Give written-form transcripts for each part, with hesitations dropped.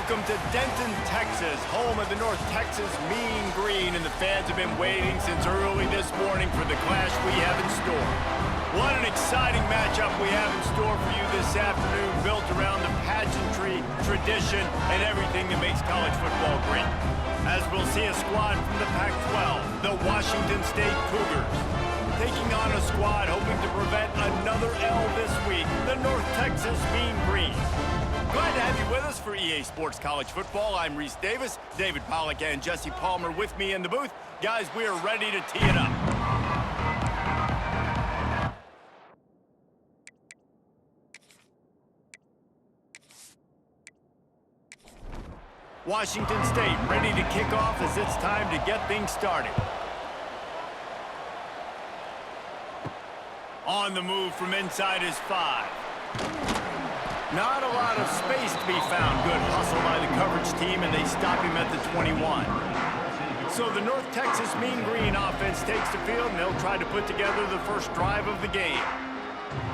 Welcome to Denton, Texas, home of the North Texas Mean Green, and the fans have been waiting since early this morning for the clash we have in store. What an exciting matchup we have in store for you this afternoon, built around the pageantry, tradition, and everything that makes college football great. As we'll see a squad from the Pac-12, the Washington State Cougars, taking on a squad hoping to prevent another L this week, the North Texas Mean Green. Glad to have you with us for EA Sports College Football. I'm Reese Davis, David Pollack, and Jesse Palmer with me in the booth. Guys, we are ready to tee it up. Washington State ready to kick off as it's time to get things started. On the move from inside is 5. Not a lot of space to be found. Good hustle by the coverage team, and they stop him at the 21. So the North Texas Mean Green offense takes the field, and they'll try to put together the first drive of the game.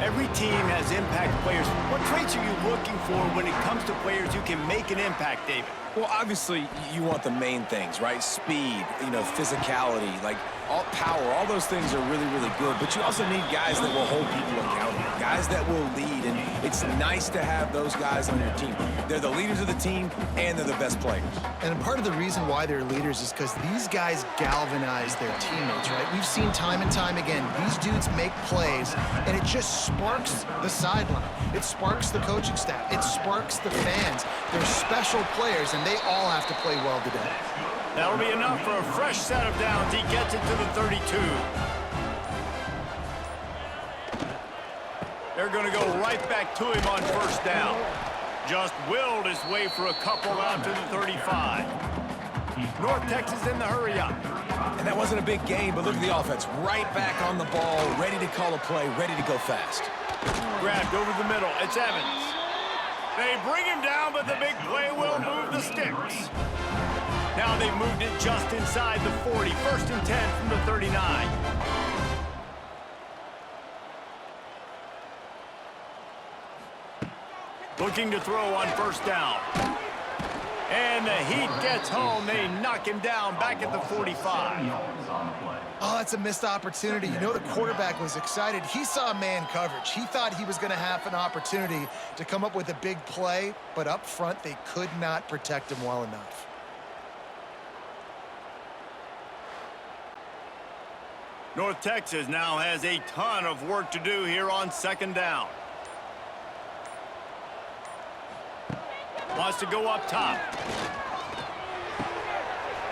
Every team has impact players. What traits are you looking for when it comes to players who can make an impact, David? Well, obviously, you want the main things, right? Speed, physicality, like all power, all those things are really, really good. But you also need guys that will hold people accountable, guys that will lead. And it's nice to have those guys on your team. They're the leaders of the team, and they're the best players. And part of the reason why they're leaders is because these guys galvanize their teammates, right? We've seen time and time again, these dudes make plays, and it just sparks the sideline. It sparks the coaching staff. It sparks the fans. They're special players, and they all have to play well today. That'll be enough for a fresh set of downs. He gets it to the 32. They're going to go right back to him on first down. Just willed his way for a couple out to the 35. North Texas in the hurry up. And that wasn't a big gain, but look at the offense. Right back on the ball, ready to call a play, ready to go fast. Grabbed over the middle. It's Evans. They bring him down, but the big play will move the sticks. Now they've moved it just inside the 40. First and 10 from the 39. Looking to throw on first down. And the heat gets home. They knock him down back at the 45. Oh, that's a missed opportunity. The quarterback was excited. He saw man coverage. He thought he was going to have an opportunity to come up with a big play, but up front, they could not protect him well enough. North Texas now has a ton of work to do here on second down. Wants to go up top.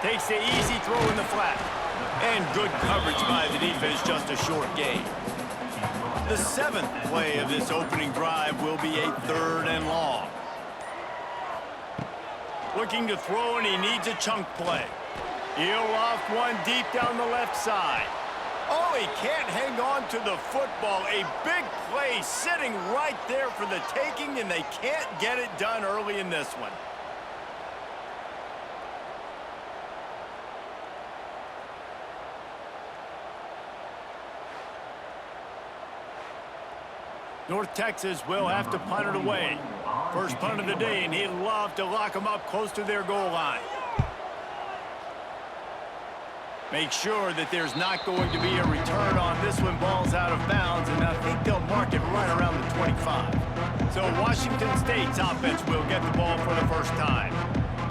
Takes the easy throw in the flat. And good coverage by the defense, just a short gain. The 7th play of this opening drive will be a 3rd and long. Looking to throw, and he needs a chunk play. He'll loft one deep down the left side. Oh, he can't hang on to the football. A big play sitting right there for the taking, and they can't get it done early in this one. North Texas will have to punt it away. First punt of the day, and he'd love to lock them up close to their goal line. Make sure that there's not going to be a return on this one. Ball's out of bounds, and I think they'll mark it right around the 25. So Washington State's offense will get the ball for the first time.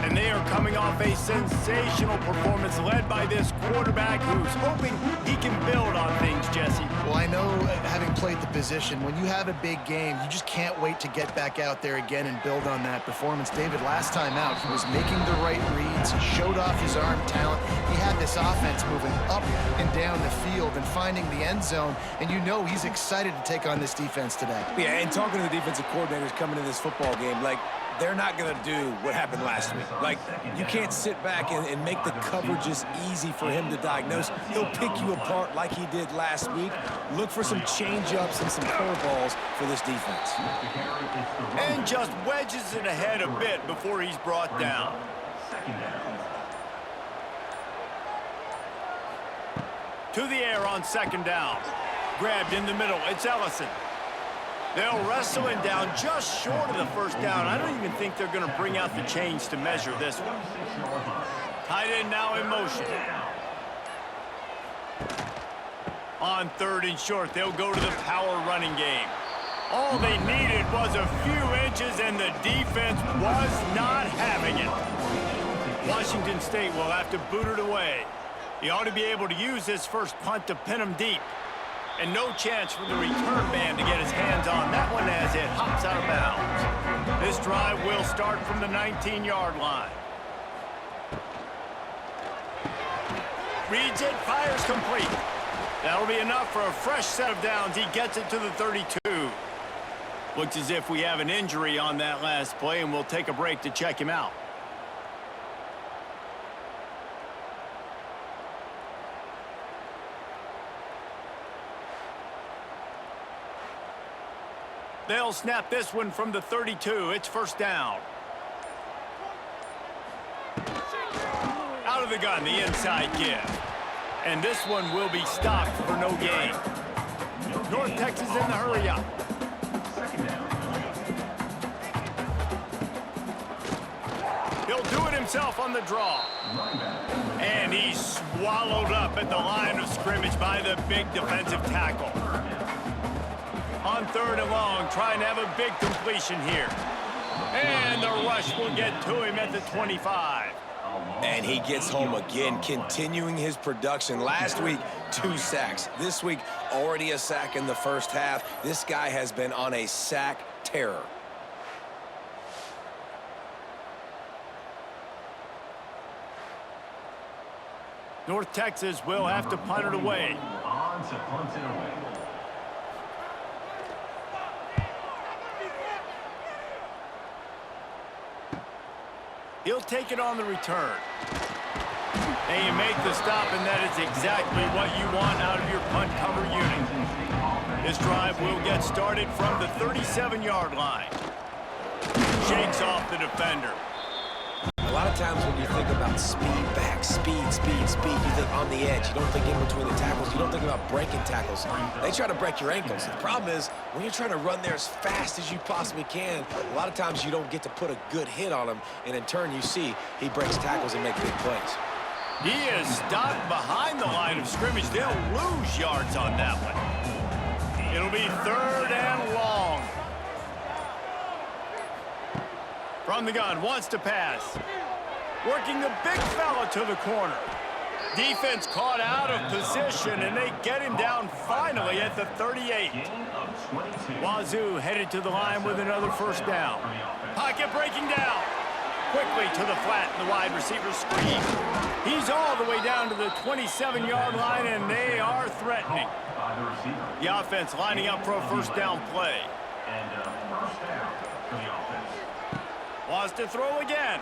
And they are coming off a sensational performance led by this quarterback who's hoping he can build on things, Jesse. Well, I know, having played the position, when you have a big game, you just can't wait to get back out there again and build on that performance. David, last time out, he was making the right reads. He showed off his arm talent. He had this offense moving up and down the field and finding the end zone, and he's excited to take on this defense today. Yeah, and talking to the defensive coordinators coming into this football game, they're not going to do what happened last week. You can't sit back and make the coverages easy for him to diagnose. He'll pick you apart like he did last week. Look for some change-ups and some curveballs for this defense. And just wedges it ahead a bit before he's brought down. To the air on second down. Grabbed in the middle. It's Ellison. They'll wrestle him down just short of the first down. I don't even think they're going to bring out the chains to measure this one. Tight end now in motion. On 3rd and short, they'll go to the power running game. All they needed was a few inches, and the defense was not having it. Washington State will have to boot it away. He ought to be able to use this first punt to pin him deep. And no chance for the return man to get his hands on that one as it hops out of bounds. This drive will start from the 19-yard line. Reads it, fires complete. That'll be enough for a fresh set of downs. He gets it to the 32. Looks as if we have an injury on that last play, and we'll take a break to check him out. They'll snap this one from the 32. It's first down. Out of the gun, the inside give. And this one will be stopped for no gain. North Texas in the hurry up. He'll do it himself on the draw. And he's swallowed up at the line of scrimmage by the big defensive tackle. On 3rd and long, trying to have a big completion here. And the rush will get to him at the 25. And he gets home again, continuing his production. Last week, 2 sacks. This week, already a sack in the first half. This guy has been on a sack terror. North Texas will have to punt it away. He'll take it on the return. And you make the stop, and that is exactly what you want out of your punt cover unit. This drive will get started from the 37-yard line. Shakes off the defender. A lot of times when you think about speed back, speed, you think on the edge. You don't think in between the tackles. You don't think about breaking tackles. They try to break your ankles. The problem is when you're trying to run there as fast as you possibly can, a lot of times you don't get to put a good hit on him, and in turn you see he breaks tackles and makes big plays. He is stopped behind the line of scrimmage. They'll lose yards on that one. It'll be 3rd and long. From the gun, wants to pass. Working the big fella to the corner. Defense caught out of position, and they get him down finally at the 38. Wazoo headed to the line with another first down. Pocket breaking down. Quickly to the flat, and the wide receiver screen. He's all the way down to the 27-yard line, and they are threatening. The offense lining up for a first down play. Wants to throw again.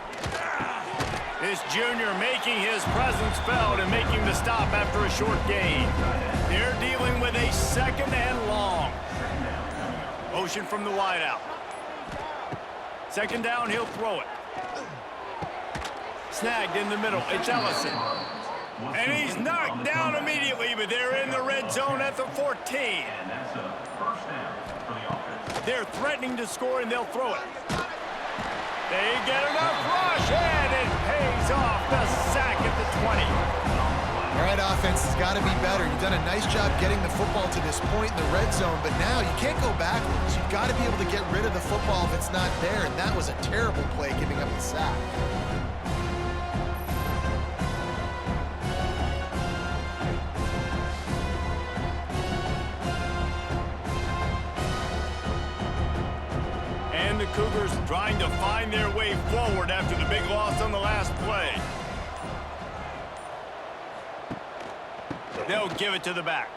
This junior making his presence felt and making the stop after a short gain. They're dealing with a 2nd and long. Motion from the wideout. 2nd down, he'll throw it. Snagged in the middle, it's Ellison. And he's knocked down immediately, but they're in the red zone at the 14. They're threatening to score, and they'll throw it. They get enough rush, and it pays off. The sack at the 20. All right, offense has got to be better. You've done a nice job getting the football to this point in the red zone, but now you can't go backwards. You've got to be able to get rid of the football if it's not there, and that was a terrible play giving up the sack. And the Cougars trying to find their way forward after the big loss on the last play. They'll give it to the back.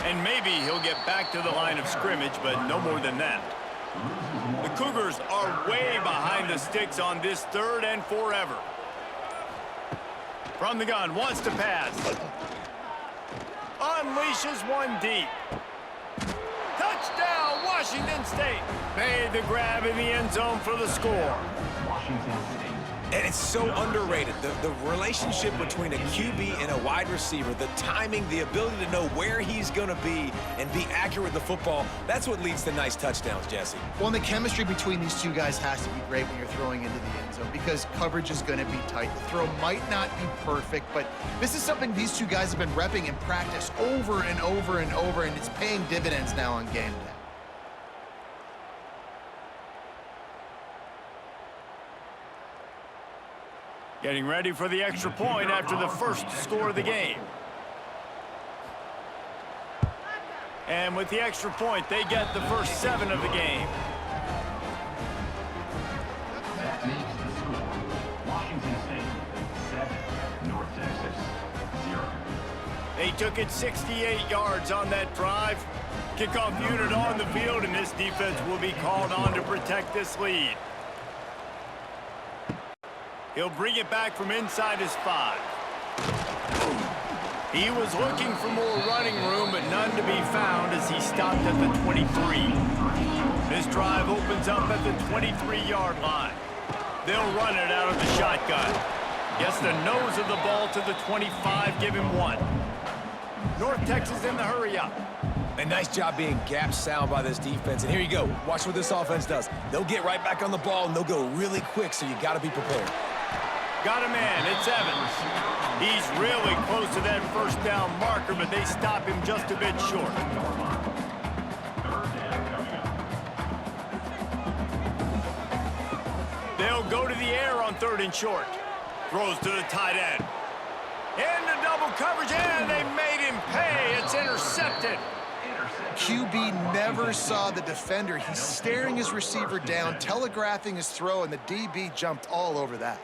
And maybe he'll get back to the line of scrimmage, but no more than that. The Cougars are way behind the sticks on this 3rd and forever. From the gun, wants to pass. Unleashes one deep. Touchdown, Washington State. Made the grab in the end zone for the score. And it's so underrated. The relationship between a QB and a wide receiver, the timing, the ability to know where he's going to be and be accurate with the football, that's what leads to nice touchdowns, Jesse. Well, and the chemistry between these two guys has to be great when you're throwing into the end zone because coverage is going to be tight. The throw might not be perfect, but this is something these two guys have been repping in practice over and over and over, and it's paying dividends now on game day. Getting ready for the extra point after the first score of the game. And with the extra point, they get the first 7 of the game. That makes the score Washington State 7, North Texas 0. They took it 68 yards on that drive. Kickoff unit on the field, and this defense will be called on to protect this lead. He'll bring it back from inside his 5. He was looking for more running room, but none to be found as he stopped at the 23. This drive opens up at the 23-yard line. They'll run it out of the shotgun. Gets the nose of the ball to the 25, give him 1. North Texas in the hurry-up. A nice job being gap sound by this defense. And here you go. Watch what this offense does. They'll get right back on the ball, and they'll go really quick, so you got to be prepared. Got a man, it's Evans. He's really close to that first down marker, but they stop him just a bit short. They'll go to the air on 3rd and short. Throws to the tight end. Into double coverage, and they made him pay. It's intercepted. QB never saw the defender. He's staring his receiver down, telegraphing his throw, and the DB jumped all over that.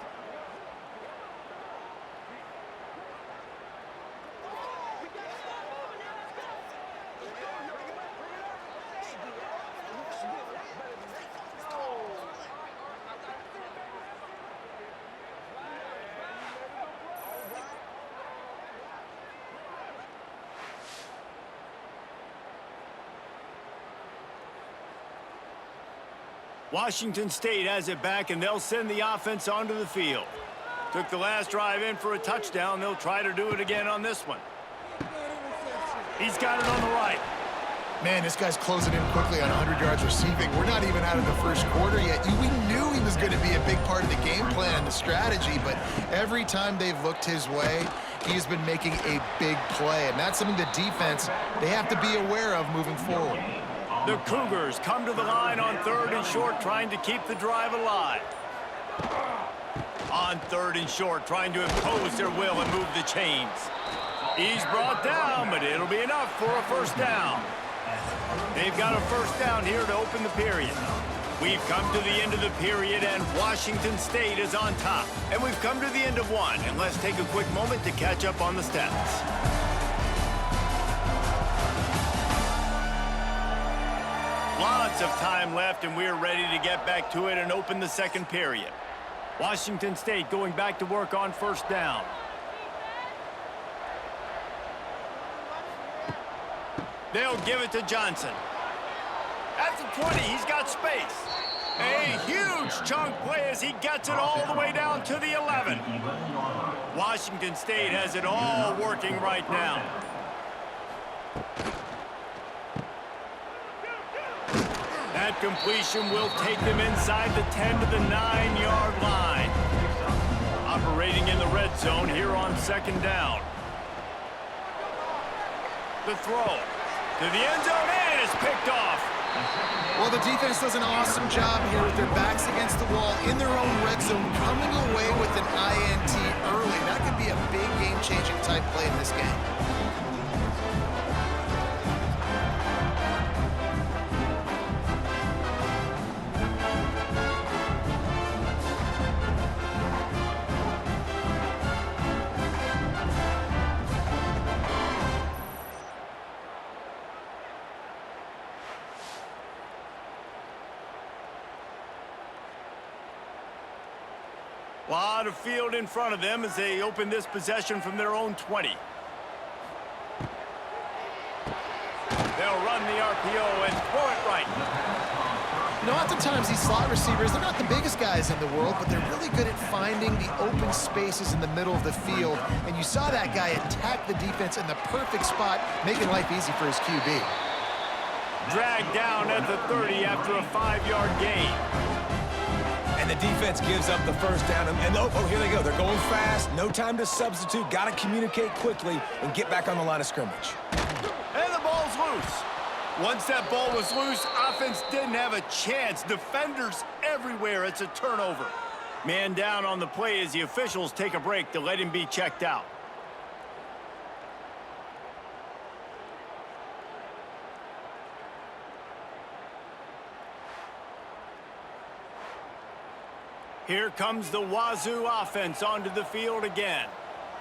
Washington State has it back, and they'll send the offense onto the field. Took the last drive in for a touchdown. They'll try to do it again on this one. He's got it on the right. Man, this guy's closing in quickly on 100 yards receiving. We're not even out of the first quarter yet. We knew he was going to be a big part of the game plan and the strategy, but every time they've looked his way, he's been making a big play, and that's something the defense, they have to be aware of moving forward. The Cougars come to the line on 3rd and short, trying to keep the drive alive. On 3rd and short, trying to impose their will and move the chains. He's brought down, but it'll be enough for a first down. They've got a first down here to open the period. We've come to the end of the period, and Washington State is on top. And we've come to the end of one, and let's take a quick moment to catch up on the stats. Lots of time left, and we're ready to get back to it and open the second period. Washington State going back to work on first down. They'll give it to Johnson. At the 20, he's got space. A huge chunk play as he gets it all the way down to the 11. Washington State has it all working right now. That completion will take them inside the 10 to the 9-yard line. Operating in the red zone here on second down. The throw to the end zone, and it's picked off. Well, the defense does an awesome job here with their backs against the wall in their own red zone, coming away with an INT early. That could be a big game-changing type play in this game. A lot of field in front of them as they open this possession from their own 20. They'll run the RPO and throw it right. You know, I lots of times these slot receivers, they're not the biggest guys in the world, but they're really good at finding the open spaces in the middle of the field. And you saw that guy attack the defense in the perfect spot, making life easy for his QB. Dragged down at the 30 after a 5-yard gain. And the defense gives up the first down. And oh, here they go. They're going fast. No time to substitute. Got to communicate quickly and get back on the line of scrimmage. And the ball's loose. Once that ball was loose, offense didn't have a chance. Defenders everywhere. It's a turnover. Man down on the play as the officials take a break to let him be checked out. Here comes the Wazoo offense onto the field again.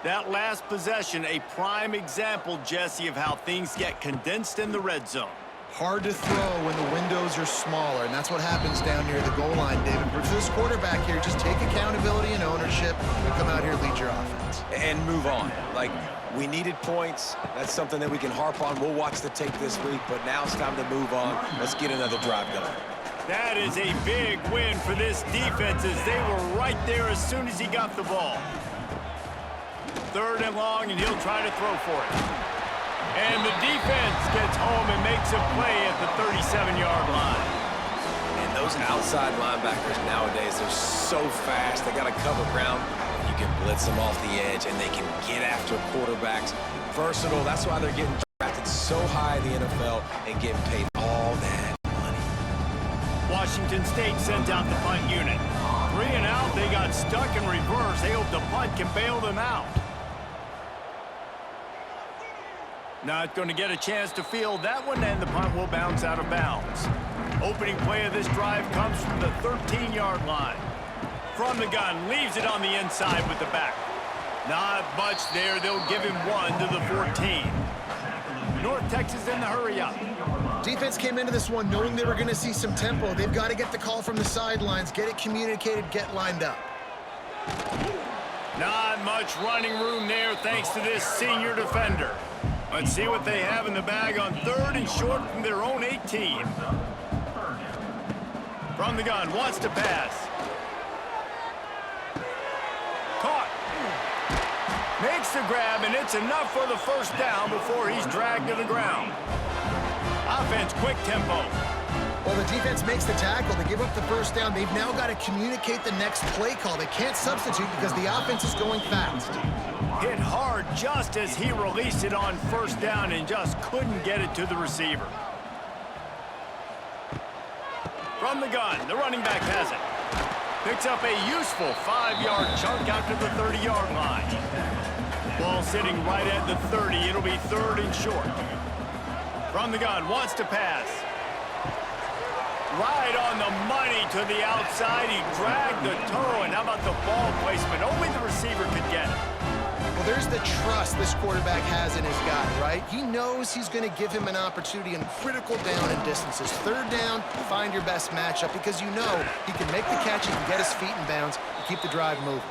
That last possession, a prime example, Jesse, of how things get condensed in the red zone. Hard to throw when the windows are smaller, and that's what happens down near the goal line, David. But for this quarterback here, just take accountability and ownership and come out here and lead your offense. And move on. Like, we needed points. That's something that we can harp on. We'll watch the tape this week, but now it's time to move on. Let's get another drive going. That is a big win for this defense as they were right there as soon as he got the ball. 3rd and long, and he'll try to throw for it. And the defense gets home and makes a play at the 37-yard line. And those outside linebackers nowadays, they're so fast. They got to cover ground. You can blitz them off the edge, and they can get after quarterbacks. Versatile. That's why they're getting drafted so high in the NFL and getting paid all that. Washington State sent out the punt unit. 3 and out, they got stuck in reverse. They hope the punt can bail them out. Not going to get a chance to field that one, and the punt will bounce out of bounds. Opening play of this drive comes from the 13-yard line. From the gun, leaves it on the inside with the back. Not much there. They'll give him 1 to the 14. North Texas in the hurry-up. Defense came into this one knowing they were going to see some tempo. They've got to get the call from the sidelines, get it communicated, get lined up. Not much running room there thanks to this senior defender. Let's see what they have in the bag on 3rd and short from their own 18. From the gun, wants to pass. Caught. Makes the grab, and it's enough for the first down before he's dragged to the ground. Offense, quick tempo. Well, the defense makes the tackle. They give up the first down. They've now got to communicate the next play call. They can't substitute because the offense is going fast. Hit hard just as he released it on first down and just couldn't get it to the receiver. From the gun, the running back has it. Picks up a useful 5-yard chunk out to the 30-yard line. Ball sitting right at the 30. It'll be 3rd and short. From the gun, wants to pass. Right on the money to the outside. He dragged the toe, and how about the ball placement? Only the receiver could get it. Well, there's the trust this quarterback has in his guy, right? He knows he's going to give him an opportunity in critical down and distances. 3rd down, find your best matchup because you know he can make the catch, he can get his feet in bounds, and keep the drive moving.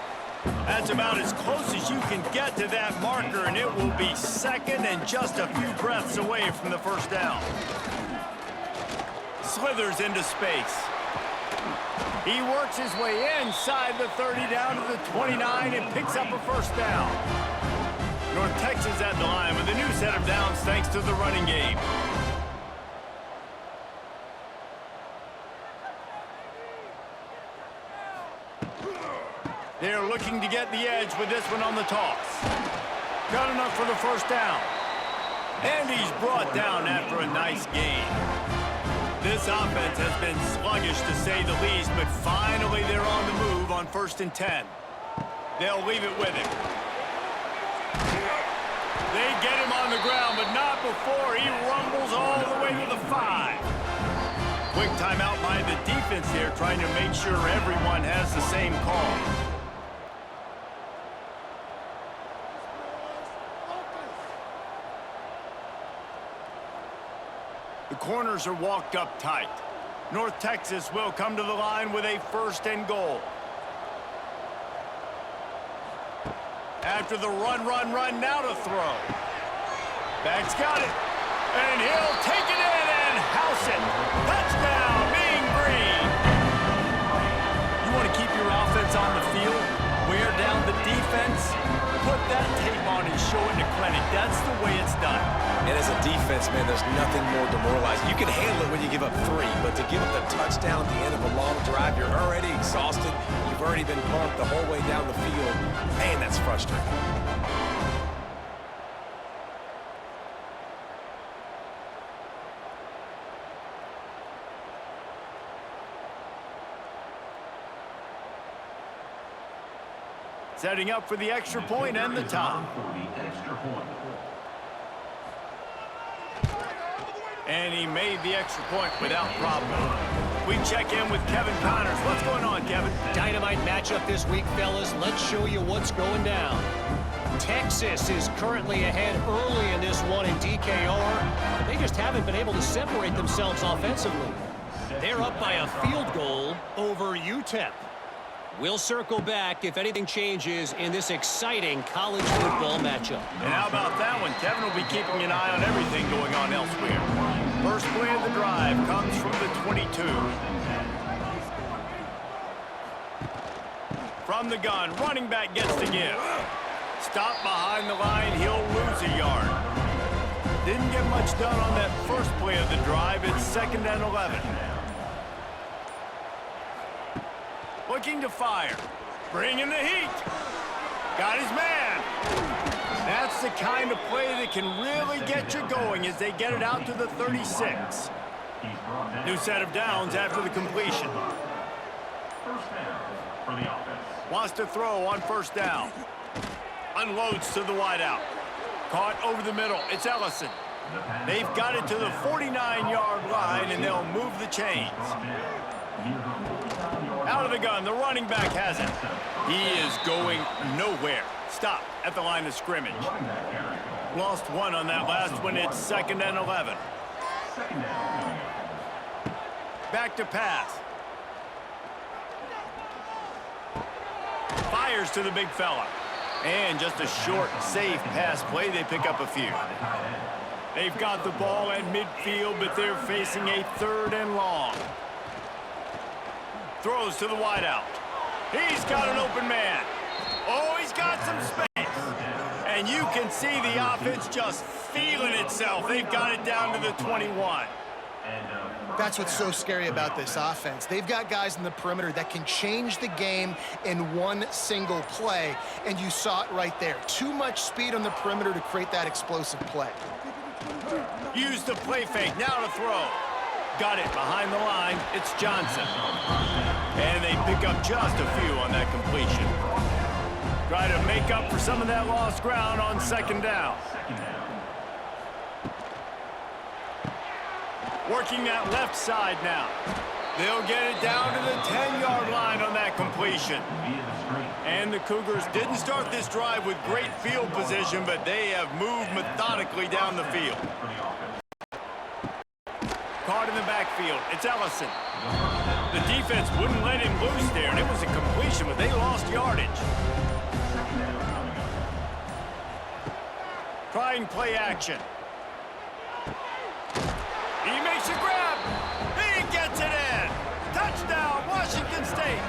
That's about as close as you can get to that marker, and it will be 2nd and just a few breaths away from the first down. Slithers into space. He works his way inside the 30 down to the 29 and picks up a first down. North Texas at the line with a new set of downs thanks to the running game. They're looking to get the edge with this one on the toss. Got enough for the first down. And he's brought down after a nice gain. This offense has been sluggish to say the least, but finally they're on the move on 1st and 10. They'll leave it with him. They get him on the ground, but not before he rumbles all the way to the 5. Quick timeout by the defense there, trying to make sure everyone has the same call. The corners are walked up tight. North Texas will come to the line with a 1st and goal. After the run, now to throw. Back's got it. And he'll take it in and house it. Touchdown, Mean Green. offense, put that tape on and show it to clinic. That's the way it's done. And as a defense, man, there's nothing more demoralizing. You can handle it when you give up 3, but to give up the touchdown at the end of a long drive, you're already exhausted. You've already been pumped the whole way down the field. Man, that's frustrating. Setting up for the extra point and the tie. And he made the extra point without problem. We check in with Kevin Connors. What's going on, Kevin? Dynamite matchup this week, fellas. Let's show you what's going down. Texas is currently ahead early in this one in DKR, but they just haven't been able to separate themselves offensively. They're up by a field goal over UTEP. We'll circle back if anything changes in this exciting college football matchup. And how about that one? Kevin will be keeping an eye on everything going on elsewhere. First play of the drive comes from the 22. From the gun, running back gets the give. Stop behind the line, he'll lose a yard. Didn't get much done on that first play of the drive. It's 2nd and 11. Looking to fire. Bringing the heat. Got his man. That's the kind of play that can really get you going as they get it out to the 36. New set of downs after the completion. First down for the offense. Wants to throw on first down. Unloads to the wideout. Caught over the middle. It's Ellison. They've got it to the 49-yard line, and they'll move the chains. Out of the gun, the running back has it. He is going nowhere. Stop at the line of scrimmage. Lost one on that last one. It's 2nd and 11. Back to pass. Fires to the big fella. And just a short, safe pass play. They pick up a few. They've got the ball at midfield, but they're facing a 3rd and long. Throws to the wideout. He's got an open man. Oh, he's got some space. And you can see the offense just feeling itself. They've got it down to the 21. That's what's so scary about this offense. They've got guys in the perimeter that can change the game in one single play, and you saw it right there. Too much speed on the perimeter to create that explosive play. Use the play fake. Now to throw. Got it behind the line. It's Johnson. And they pick up just a few on that completion. Try to make up for some of that lost ground on 2nd down. Working that left side now. They'll get it down to the 10-yard line on that completion. And the Cougars didn't start this drive with great field position, but they have moved methodically down the field. Caught in the backfield. It's Ellison. The defense wouldn't let him loose there, and it was a completion, but they lost yardage. Trying play action. He makes a grab. He gets it in. Touchdown, Washington State.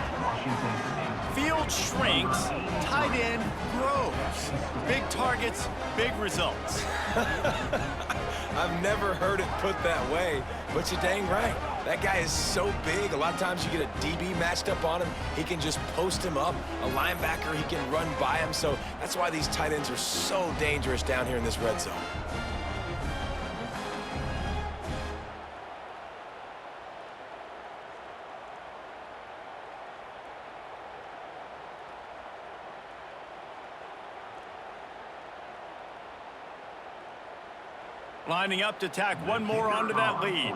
Field shrinks, tight end grows. Big targets, big results. I've never heard it put that way, but you're dang right. That guy is so big. A lot of times you get a DB matched up on him. He can just post him up. A linebacker, he can run by him. So that's why these tight ends are so dangerous down here in this red zone. Lining up to tack one more onto that lead.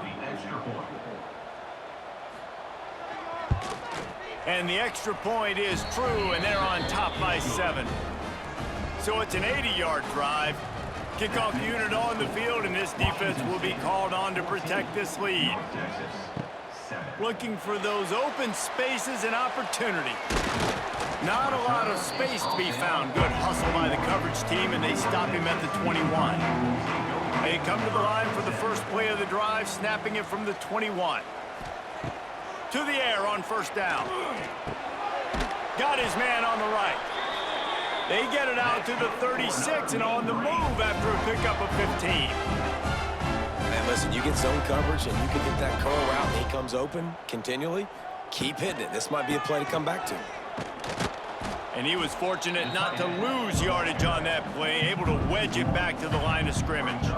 And the extra point is true, and they're on top by 7. So it's an 80-yard drive. Kickoff unit on the field, and this defense will be called on to protect this lead. Looking for those open spaces and opportunity. Not a lot of space to be found. Good hustle by the coverage team, and they stop him at the 21. They come to the line for the first play of the drive, snapping it from the 21. To the air on first down. Got his man on the right. They get it out to the 36 and on the move after a pickup of 15. Man, listen, you get zone coverage and you can get that curl route and he comes open continually, keep hitting it. This might be a play to come back to. And he was fortunate not to lose yardage on that play, able to wedge it back to the line of scrimmage.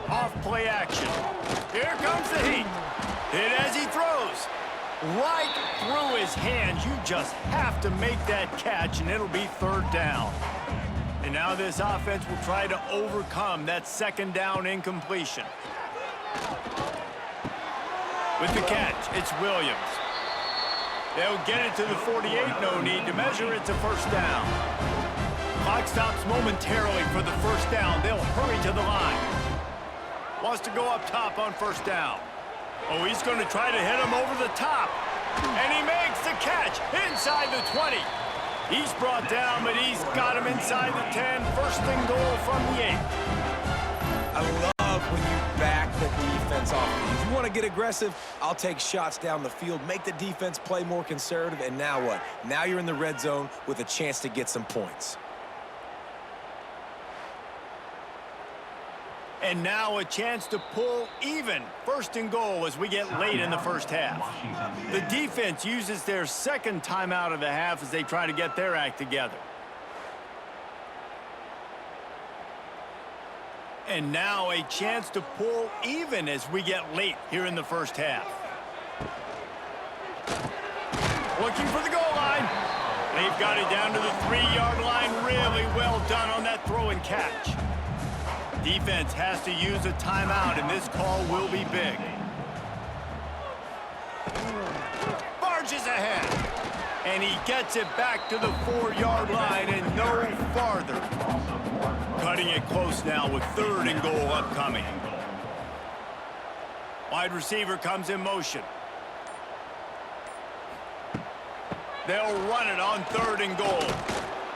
Off play action. Here comes the heat. Hit as he throws. Right through his hands. You just have to make that catch, and it'll be third down. And now this offense will try to overcome that second down incompletion. With the catch, it's Williams. They'll get it to the 48, no need to measure. It's a first down. Clock stops momentarily for the first down. They'll hurry to the line. Wants to go up top on first down. Oh, he's going to try to hit him over the top. And he makes the catch inside the 20. He's brought down, but he's got him inside the 10. First and goal from the 8. I love when you back the defense off. If you want to get aggressive, I'll take shots down the field, make the defense play more conservative, and now what? Now you're in the red zone with a chance to get some points. And now a chance to pull even. First and goal as we get late in the first half. The defense uses their second timeout of the half as they try to get their act together. And now a chance to pull even as we get late here in the first half. Looking for the goal line. They've got it down to the 3-yard line. Really well done on that throw and catch. Defense has to use a timeout, and this call will be big. Barges ahead. And he gets it back to the 4-yard line and no farther. Cutting it close now with third and goal upcoming. Wide receiver comes in motion. They'll run it on third and goal.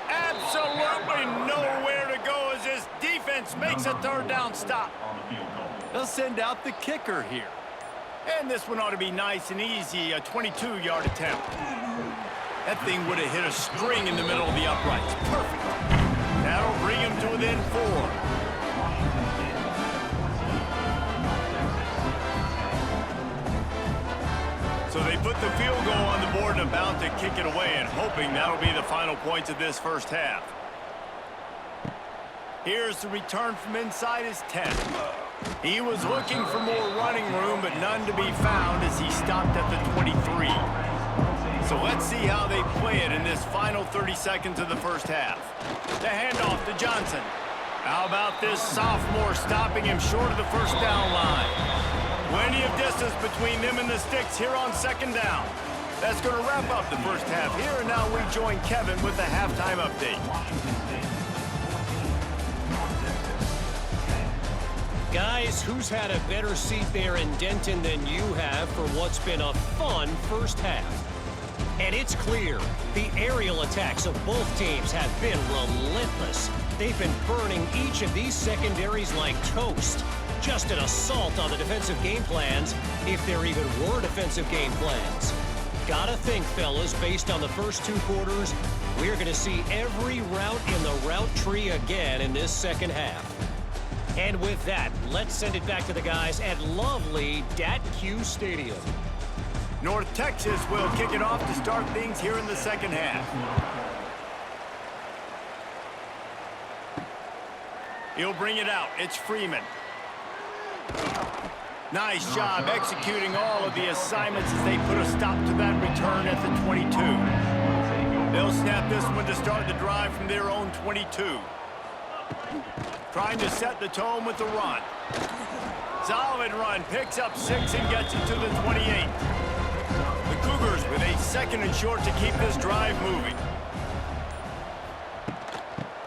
Absolutely nowhere to go as this defense makes a third down stop. They'll send out the kicker here. And this one ought to be nice and easy, a 22-yard attempt. That thing would have hit a string in the middle of the uprights. Perfect. That'll bring him to within 4. So they put the field goal on the board and about to kick it away and hoping that'll be the final points of this first half. Here's the return from inside his 10. He was looking for more running room, but none to be found as he stopped at the 23. So let's see how they play it in this final 30 seconds of the first half. The handoff to Johnson. How about this sophomore stopping him short of the first down line? Plenty of distance between them and the sticks here on second down. That's going to wrap up the first half here, and now we join Kevin with the halftime update. Guys, who's had a better seat there in Denton than you have for what's been a fun first half? And it's clear, the aerial attacks of both teams have been relentless. They've been burning each of these secondaries like toast. Just an assault on the defensive game plans, if there even were defensive game plans. Gotta think, fellas, based on the first 2 quarters, we're gonna see every route in the route tree again in this second half. And with that, let's send it back to the guys at lovely Dat-Q Stadium. North Texas will kick it off to start things here in the second half. He'll bring it out. It's Freeman. Nice job executing all of the assignments as they put a stop to that return at the 22. They'll snap this one to start the drive from their own 22. Trying to set the tone with the run. Solid run, picks up 6 and gets it to the 28. The Cougars with a second and short to keep this drive moving.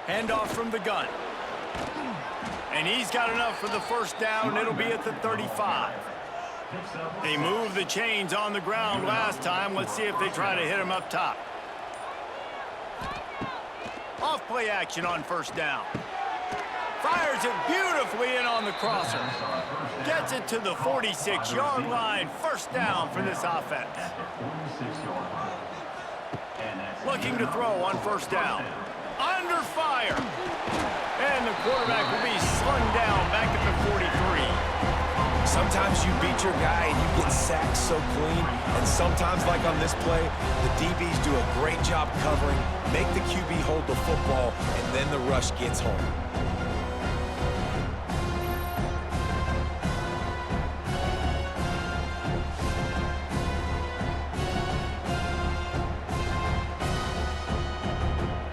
Handoff from the gun. And he's got enough for the first down. It'll be at the 35. They moved the chains on the ground last time. Let's see if they try to hit him up top. Off play action on first down. Fires it beautifully in on the crosser. Gets it to the 46-yard line. First down for this offense. Looking to throw on first down. Under fire. And the quarterback will be slung down back at the 43. Sometimes you beat your guy and you get sacked so clean, and sometimes, like on this play, the DBs do a great job covering, make the QB hold the football, and then the rush gets home.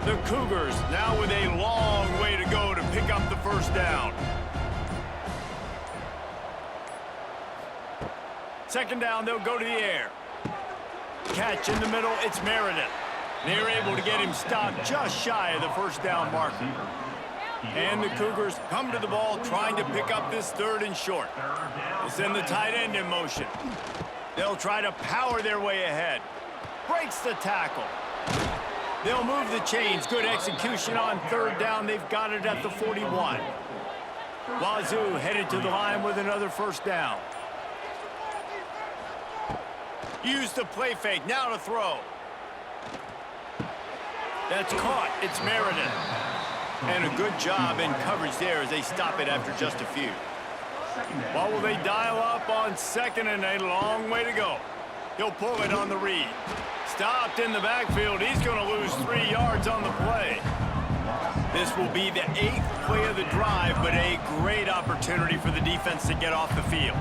The Cougars now with a long way to go to pick up the first down. Second down, they'll go to the air. Catch in the middle, it's Meredith. They're able to get him stopped just shy of the first down marker. And the Cougars come to the ball trying to pick up this third and short. They send the tight end in motion. They'll try to power their way ahead. Breaks the tackle. They'll move the chains. Good execution on third down. They've got it at the 41. Wazoo headed to the line with another first down. Use the play fake. Now to throw. That's caught. It's Meredith. And a good job in coverage there as they stop it after just a few. What will they dial up on second and a long way to go? He'll pull it on the read. Stopped in the backfield. He's going to lose 3 yards on the play. This will be the 8th play of the drive, but a great opportunity for the defense to get off the field.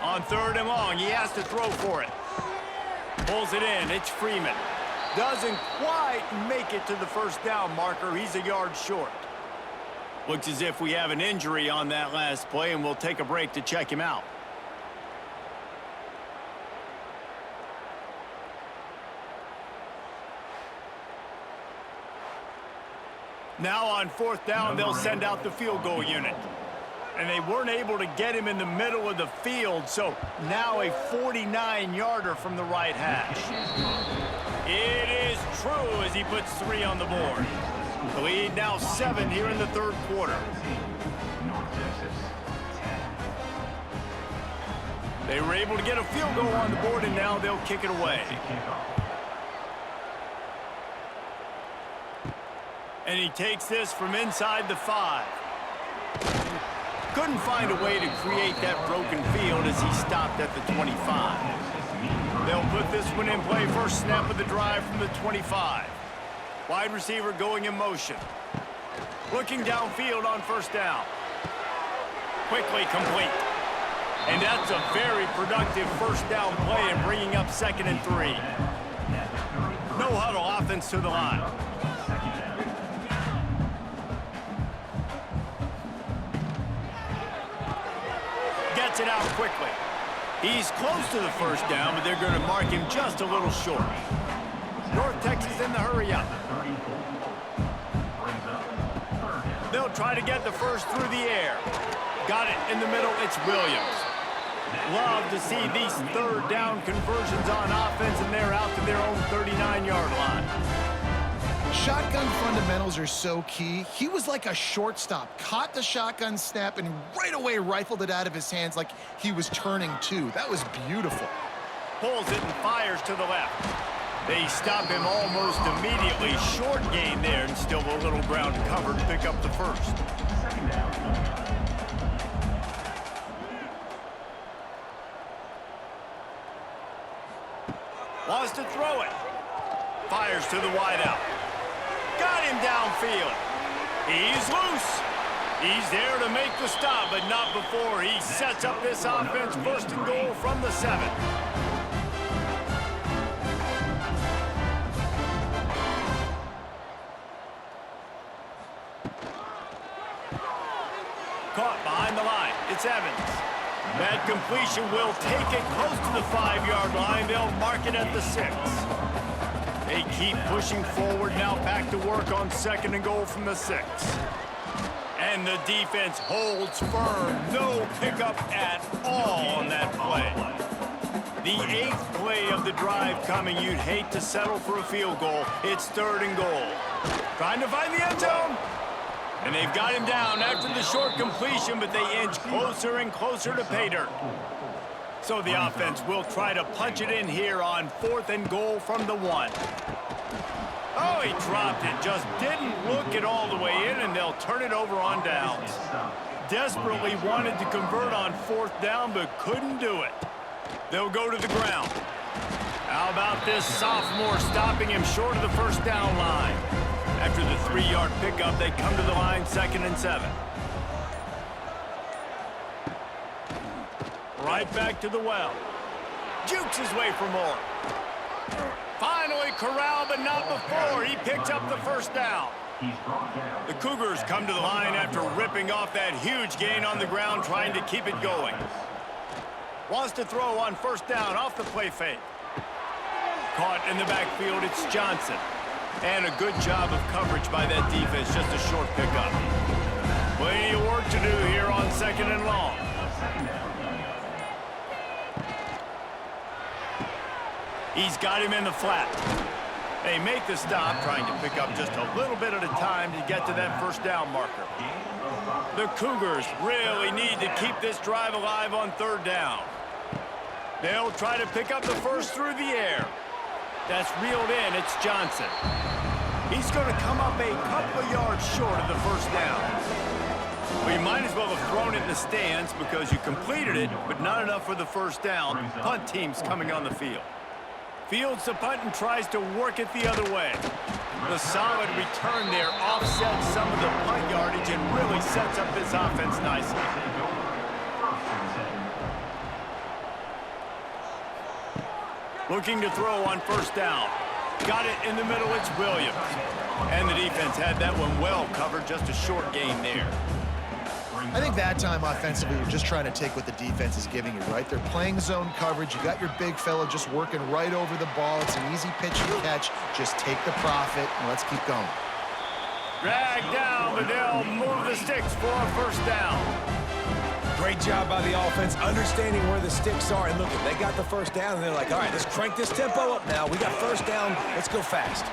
On third and long, he has to throw for it. Pulls it in. It's Freeman. Doesn't quite make it to the first down marker. He's a yard short. Looks as if we have an injury on that last play, and we'll take a break to check him out. Now on fourth down, they'll send out the field goal unit. And they weren't able to get him in the middle of the field, so now a 49-yarder from the right hash. It is true as he puts 3 on the board. The lead now 7 here in the third quarter. They were able to get a field goal on the board, and now they'll kick it away. And he takes this from inside the 5. Couldn't find a way to create that broken field as he stopped at the 25. They'll put this one in play. First snap of the drive from the 25. Wide receiver going in motion. Looking downfield on first down. Quickly complete. And that's a very productive first down play and bringing up 2nd and 3. No huddle offense to the line. Gets it out quickly. He's close to the first down, but they're going to mark him just a little short. North Texas in the hurry up. They'll try to get the first through the air. Got it in the middle. It's Williams. Love to see these third down conversions on offense, and they're out to their own 39-yard line. Shotgun fundamentals are so key. He was like a shortstop, caught the shotgun snap, and right away rifled it out of his hands like he was turning too. That was beautiful. Pulls it and fires to the left. They stop him almost immediately. Short gain there, and still a little ground covered to pick up the first. Wants to throw it. Fires to the wideout. Got him downfield. He's loose. He's there to make the stop, but not before he sets up this offense. First and goal from the 7. Caught behind the line. It's Evans. That completion will take it close to the 5-yard line. They'll mark it at the 6. They keep pushing forward now, back to work on 2nd and goal from the 6. And the defense holds firm. No pickup at all on that play. The 8th play of the drive coming. You'd hate to settle for a field goal. It's 3rd and goal. Trying to find the end zone. And they've got him down after the short completion, but they inch closer and closer to pay dirt. So the offense will try to punch it in here on 4th and goal from the 1. Oh, he dropped it. Just didn't look it all the way in, and they'll turn it over on downs. Desperately wanted to convert on 4th down, but couldn't do it. They'll go to the ground. How about this sophomore stopping him short of the 1st down line? After the 3-yard pickup, they come to the line 2nd and 7. Right back to the well. Jukes his way for more. Finally corralled, but not before. He picks up the 1st down. The Cougars come to the line after ripping off that huge gain on the ground, trying to keep it going. Wants to throw on 1st down off the play fake. Caught in the backfield, it's Johnson. And a good job of coverage by that defense, just a short pickup. Plenty of work to do here on 2nd and long. He's got him in the flat. They make the stop, trying to pick up just a little bit at a time to get to that 1st down marker. The Cougars really need to keep this drive alive on 3rd down. They'll try to pick up the 1st through the air. That's reeled in. It's Johnson. He's going to come up a couple of yards short of the 1st down. Well, you might as well have thrown it in the stands because you completed it, but not enough for the 1st down. Punt team's coming on the field. Fields the punt and tries to work it the other way. The solid return there offsets some of the punt yardage and really sets up this offense nicely. Looking to throw on 1st down. Got it in the middle, it's Williams. And the defense had that one well covered, just a short gain there. I think that time offensively, you're just trying to take what the defense is giving you, right? They're playing zone coverage. You got your big fella just working right over the ball. It's an easy pitch and catch. Just take the profit, and let's keep going. Drag down, but they'll move the sticks for a 1st down. Great job by the offense, understanding where the sticks are. And look, they got the 1st down, and they're like, all right, let's crank this tempo up now. We got 1st down. Let's go fast.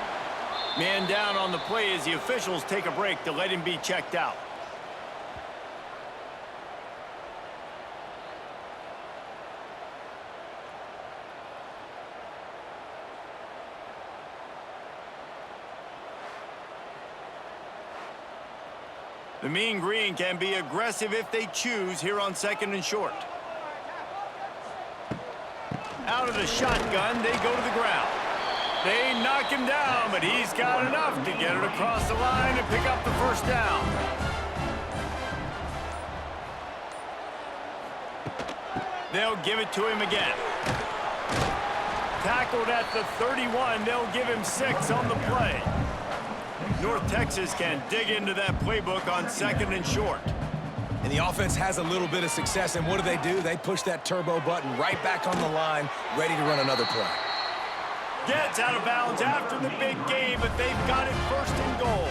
Man down on the play as the officials take a break to let him be checked out. The Mean Green can be aggressive if they choose here on 2nd and short. Out of the shotgun, they go to the ground. They knock him down, but he's got enough to get it across the line and pick up the 1st down. They'll give it to him again. Tackled at the 31, they'll give him 6 on the play. North Texas can dig into that playbook on 2nd and short. And the offense has a little bit of success, and what do? They push that turbo button right back on the line, ready to run another play. Gets out of bounds after the big game, but they've got it 1st and goal.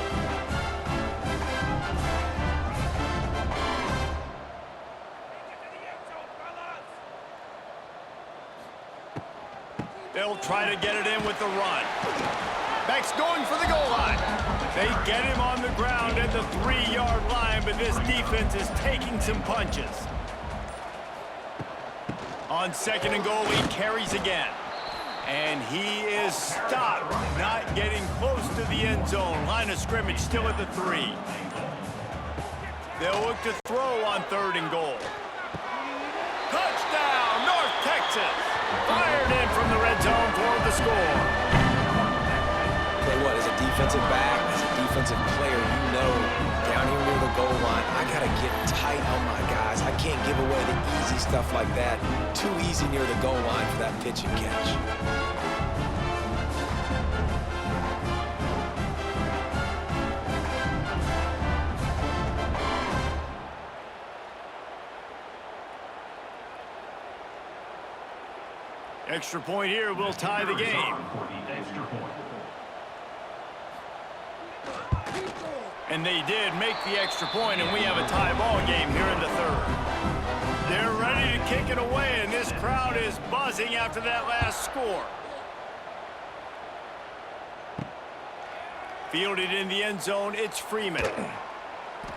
They'll try to get it in with the run. Beck's going for the goal line. They get him on the ground at the 3-yard line, but this defense is taking some punches. On 2nd and goal, he carries again. And he is stopped, not getting close to the end zone. Line of scrimmage still at the 3. They'll look to throw on 3rd and goal. Touchdown, North Texas! Fired in from the red zone for the score. Tell you what, as a defensive back, as a defensive player, you know, down here near the goal line, I got to get tight on my guys. I can't give away the easy stuff like that. Too easy near the goal line for that pitch and catch. Extra point here will tie the game. And they did make the extra point, and we have a tie ball game here in the 3rd. They're ready to kick it away, and this crowd is buzzing after that last score. Fielded in the end zone, it's Freeman.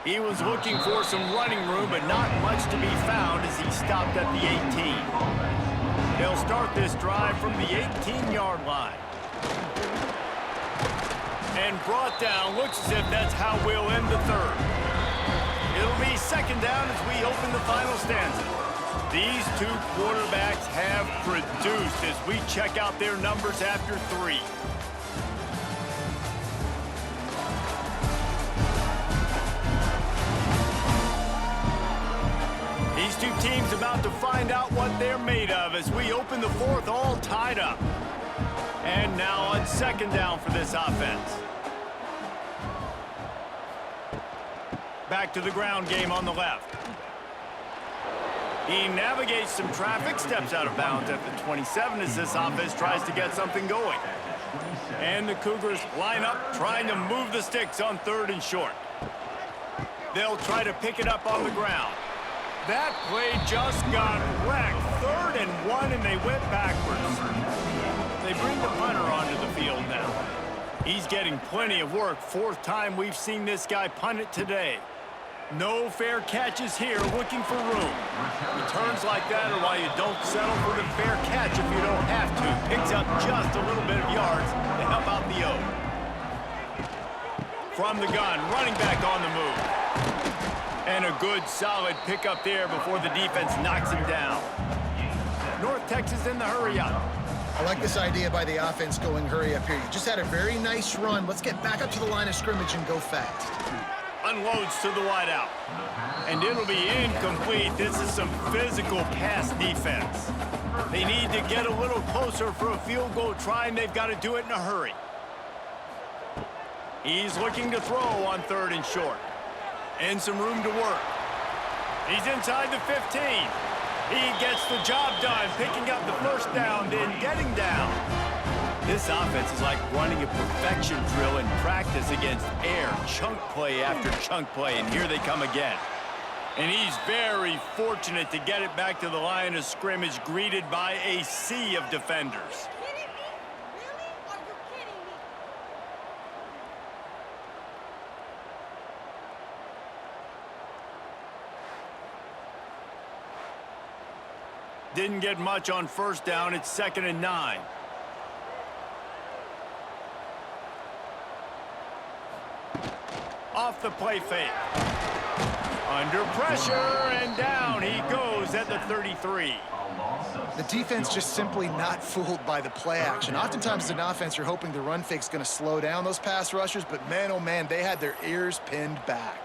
He was looking for some running room, but not much to be found as he stopped at the 18. They'll start this drive from the 18-yard line. And brought down. Looks as if that's how we'll end the third. It'll be second down as we open the final stanza. These two quarterbacks have produced as we check out their numbers after 3. These two teams about to find out what they're made of as we open the fourth, all tied up. And now on second down for this offense. Back to the ground game on the left. He navigates some traffic, steps out of bounds at the 27 as this offense tries to get something going. And the Cougars line up, trying to move the sticks on 3rd and short. They'll try to pick it up on the ground. That play just got wrecked. 3rd and 1, and they went backwards. They bring the punter onto the field now. He's getting plenty of work. 4th time we've seen this guy punt it today. No fair catches here, looking for room. Returns like that are why you don't settle for the fair catch if you don't have to. Picks up just a little bit of yards to help out the O. From the gun, running back on the move. And a good, solid pickup there before the defense knocks him down. North Texas in the hurry-up. I like this idea by the offense going hurry up here. You just had a very nice run. Let's get back up to the line of scrimmage and go fast. Unloads to the wideout. And it'll be incomplete. This is some physical pass defense. They need to get a little closer for a field goal try, and they've got to do it in a hurry. He's looking to throw on 3rd and short. And some room to work. He's inside the 15. He gets the job done, picking up the first down, then getting down. This offense is like running a perfection drill in practice against air, chunk play after chunk play, and here they come again. And he's very fortunate to get it back to the line of scrimmage, greeted by a sea of defenders. Didn't get much on first down. It's 2nd and 9. Off the play fake. Under pressure, and down he goes at the 33. The defense just simply not fooled by the play action. Oftentimes, as an offense, you're hoping the run fake's going to slow down those pass rushers, but man, oh man, they had their ears pinned back.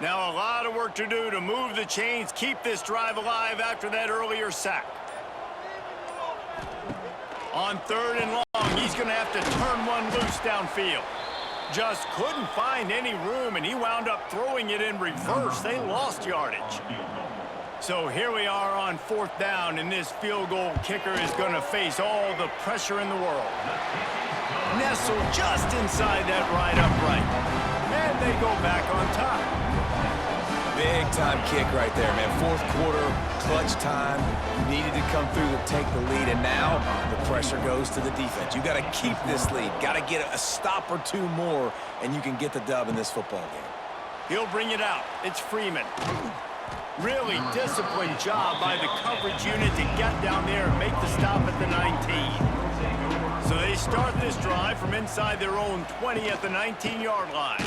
Now a lot of work to do to move the chains, keep this drive alive after that earlier sack. On 3rd and long, he's going to have to turn one loose downfield. Just couldn't find any room, and he wound up throwing it in reverse. They lost yardage. So here we are on 4th down, and this field goal kicker is going to face all the pressure in the world. Nestled just inside that right upright. And they go back on top. Big-time kick right there, man. 4th quarter, clutch time. You needed to come through to take the lead, and now the pressure goes to the defense. You got to keep this lead. Got to get a stop or two more, and you can get the dub in this football game. He'll bring it out. It's Freeman. Really disciplined job by the coverage unit to get down there and make the stop at the 19. So they start this drive from inside their own 20 at the 19-yard line.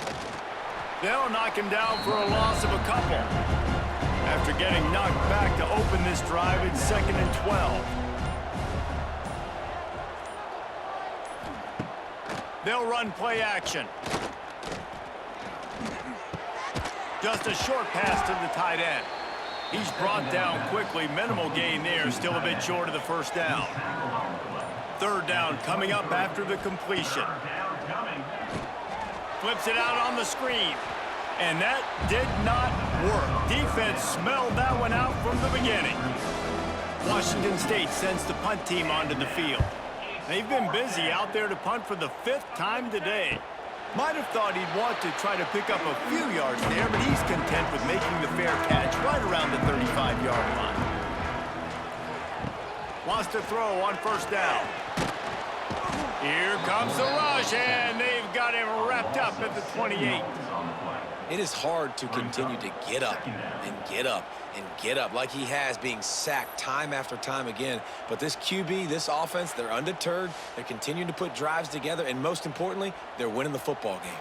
They'll knock him down for a loss of a couple. After getting knocked back to open this drive, it's 2nd and 12. They'll run play action. Just a short pass to the tight end. He's brought down quickly. Minimal gain there, still a bit short of the first down. 3rd down coming up after the completion. Flips it out on the screen. And that did not work. Defense smelled that one out from the beginning. Washington State sends the punt team onto the field. They've been busy out there to punt for the 5th time today. Might have thought he'd want to try to pick up a few yards there, but he's content with making the fair catch right around the 35-yard line. Wants to throw on 1st down. Here comes the rush, and they've got him wrapped up at the 28. It is hard to continue to get up and get up and get up like he has, being sacked time after time again. But this QB, this offense, they're undeterred. They're continuing to put drives together, and most importantly, they're winning the football game.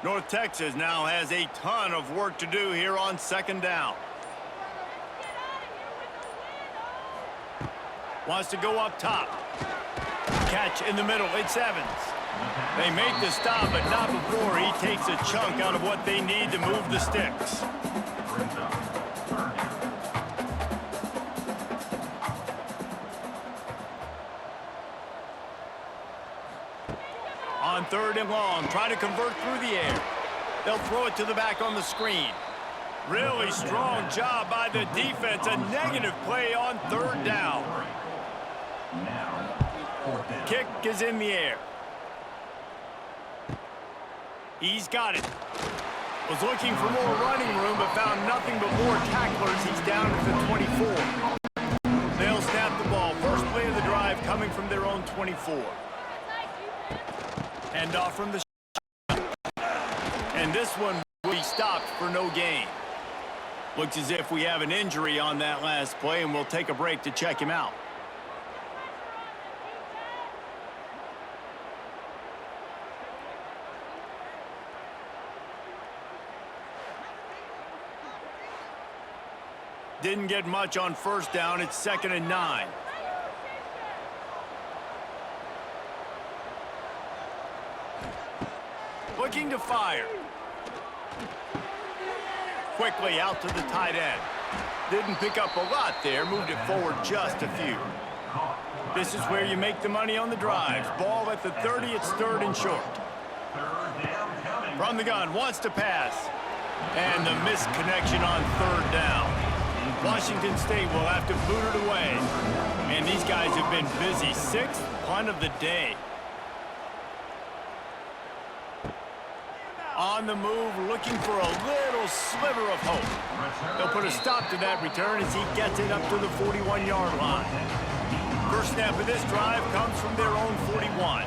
North Texas now has a ton of work to do here on second down. Wants to go up top. Catch in the middle. It's Evans. They make the stop, but not before he takes a chunk out of what they need to move the sticks. On third and long, try to convert through the air. They'll throw it to the back on the screen. Really strong job by the defense. A negative play on third down. Kick is in the air. He's got it. Was looking for more running room, but found nothing but more tacklers. He's down at the 24. They'll snap the ball. First play of the drive coming from their own 24. Hand off from the and this one will be stopped for no gain. Looks as if we have an injury on that last play, and we'll take a break to check him out. Didn't get much on first down. It's 2nd and 9. Looking to fire. Quickly out to the tight end. Didn't pick up a lot there. Moved it forward just a few. This is where you make the money on the drives. Ball at the 30. It's 3rd and short. From the gun. Wants to pass. And the missed connection on 3rd down. Washington State will have to boot it away. And these guys have been busy. 6th punt of the day. On the move, looking for a little sliver of hope. They'll put a stop to that return as he gets it up to the 41-yard line. First snap of this drive comes from their own 41.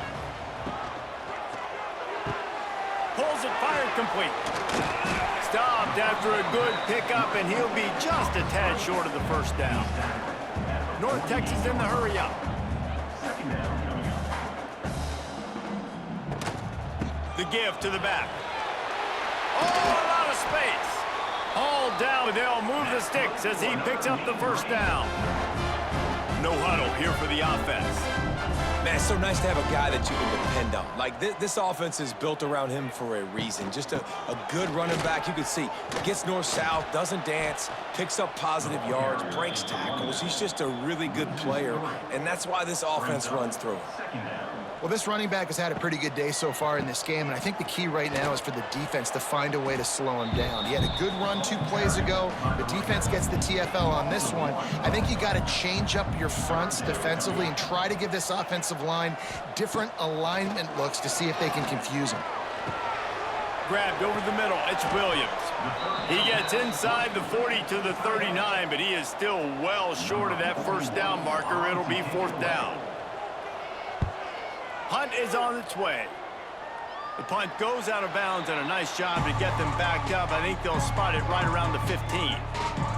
Pulls it, fired complete. Stopped after a good pickup, and he'll be just a tad short of the first down. North Texas in the hurry up. The give to the back. Oh, a lot of space. All down. They'll move the sticks as he picks up the first down. No huddle here for the offense. Man, it's so nice to have a guy that you can depend on. Like, this offense is built around him for a reason. Just a good running back. You can see, gets north-south, doesn't dance, picks up positive yards, breaks tackles. He's just a really good player, and that's why this offense runs through him. Well, this running back has had a pretty good day so far in this game, and I think the key right now is for the defense to find a way to slow him down. He had a good run 2 plays ago. The defense gets the TFL on this one. I think you got to change up your fronts defensively and try to give this offensive line different alignment looks to see if they can confuse him. Grabbed over the middle. It's Williams. He gets inside the 40 to the 39, but he is still well short of that first down marker. It'll be 4th down. Punt is on its way. The punt goes out of bounds, and a nice job to get them backed up. I think they'll spot it right around the 15.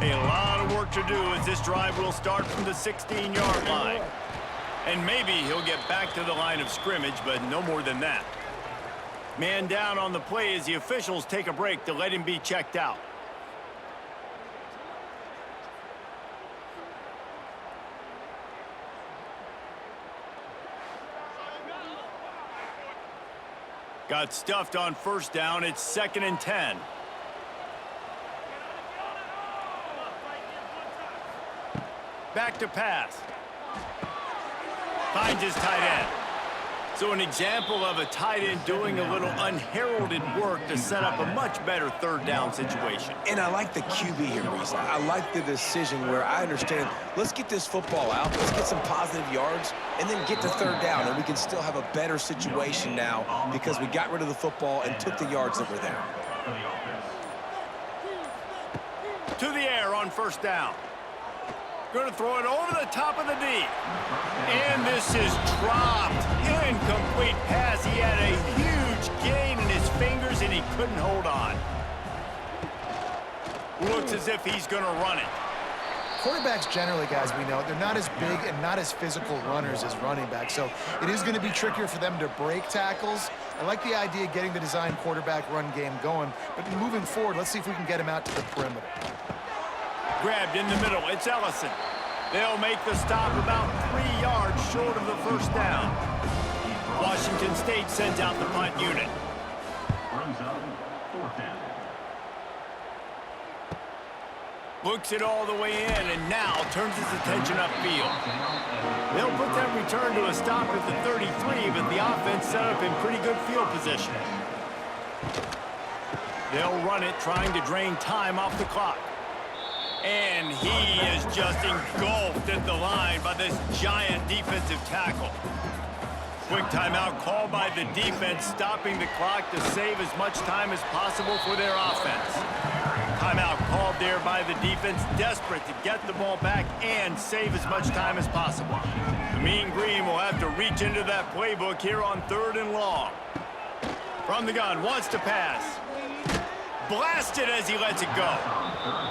A lot of work to do as this drive will start from the 16-yard line. And maybe he'll get back to the line of scrimmage, but no more than that. Man down on the play as the officials take a break to let him be checked out. Got stuffed on first down. It's 2nd and 10. Back to pass. Finds his tight end. So an example of a tight end doing a little unheralded work to set up a much better 3rd down situation. And I like the QB here, Reese. I like the decision where I understand, let's get this football out, let's get some positive yards, and then get to 3rd down, and we can still have a better situation now because we got rid of the football and took the yards that were there. To the air on first down. Going to throw it over the top of the D. And this is dropped. Incomplete pass. He had a huge gain in his fingers, and he couldn't hold on. Looks as if he's going to run it. Quarterbacks generally, guys, we know, they're not as big and not as physical runners as running backs, so it is going to be trickier for them to break tackles. I like the idea of getting the design quarterback run game going, but moving forward, let's see if we can get him out to the perimeter. Grabbed in the middle, it's Ellison. They'll make the stop about 3 yards short of the first down. Washington State sends out the punt unit. Brings up 4th down. Looks it all the way in and now turns his attention upfield. They'll put that return to a stop at the 33, but the offense set up in pretty good field position. They'll run it, trying to drain time off the clock. And he is just engulfed at the line by this giant defensive tackle. Quick timeout called by the defense, stopping the clock to save as much time as possible for their offense. Timeout called there by the defense, desperate to get the ball back and save as much time as possible. The Mean Green will have to reach into that playbook here on 3rd and long. From the gun, wants to pass. Blasted as he lets it go.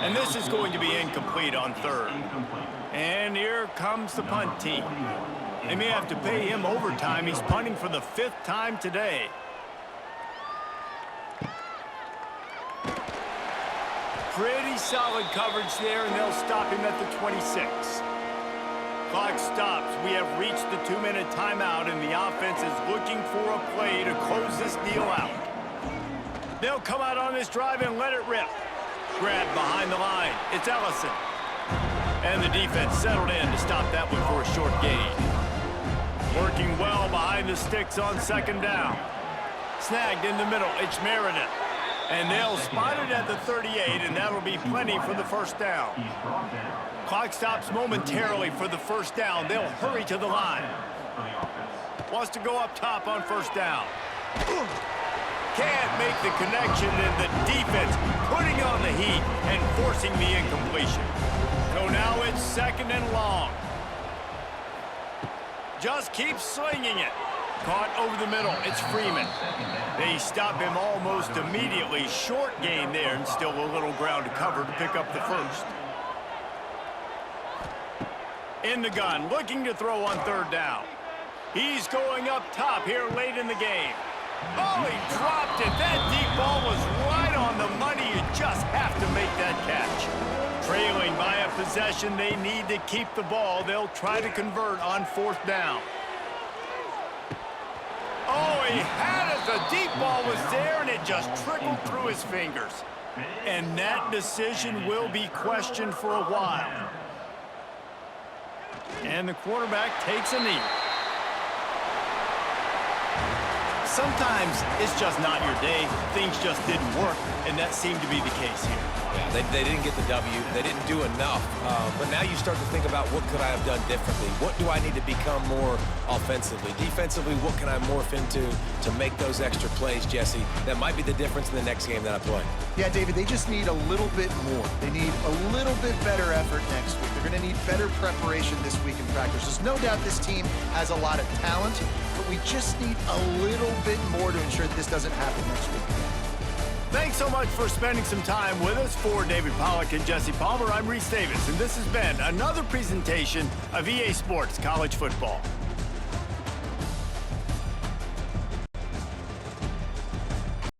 And this is going to be incomplete on 3rd. And here comes the punt team. They may have to pay him overtime. He's punting for the 5th time today. Pretty solid coverage there, and they'll stop him at the 26. Clock stops. We have reached the 2-minute timeout, and the offense is looking for a play to close this deal out. They'll come out on this drive and let it rip. Grabbed behind the line. It's Ellison. And the defense settled in to stop that one for a short gain. Working well behind the sticks on 2nd down. Snagged in the middle. It's Meredith. And they'll spot it at the 38, and that'll be plenty for the 1st down. Clock stops momentarily for the 1st down. They'll hurry to the line. Wants to go up top on 1st down. Can't make the connection, and the defense putting on the heat and forcing the incompletion. So now it's 2nd and long. Just keep slinging it. Caught over the middle. It's Freeman. They stop him almost immediately. Short gain there, and still a little ground to cover to pick up the 1st. In the gun, looking to throw on 3rd down. He's going up top here late in the game. Oh, he dropped it. That deep ball was right on the money. You just have to make that catch. Trailing by a possession, they need to keep the ball. They'll try to convert on 4th down. Oh, he had it. The deep ball was there, and it just trickled through his fingers. And that decision will be questioned for a while. And the quarterback takes a knee. Sometimes it's just not your day. Things just didn't work, and that seemed to be the case here. Yeah, they didn't get the W. They didn't do enough. But now you start to think about, what could I have done differently? What do I need to become more offensively? Defensively, what can I morph into to make those extra plays, Jesse? That might be the difference in the next game that I play. Yeah, David, they just need a little bit more. They need a little bit better effort next week. They're going to need better preparation this week in practice. There's no doubt this team has a lot of talent, but we just need a little bit more to ensure that this doesn't happen next week. Thanks so much for spending some time with us. For David Pollack and Jesse Palmer, I'm Reese Davis, and this has been another presentation of EA Sports College Football.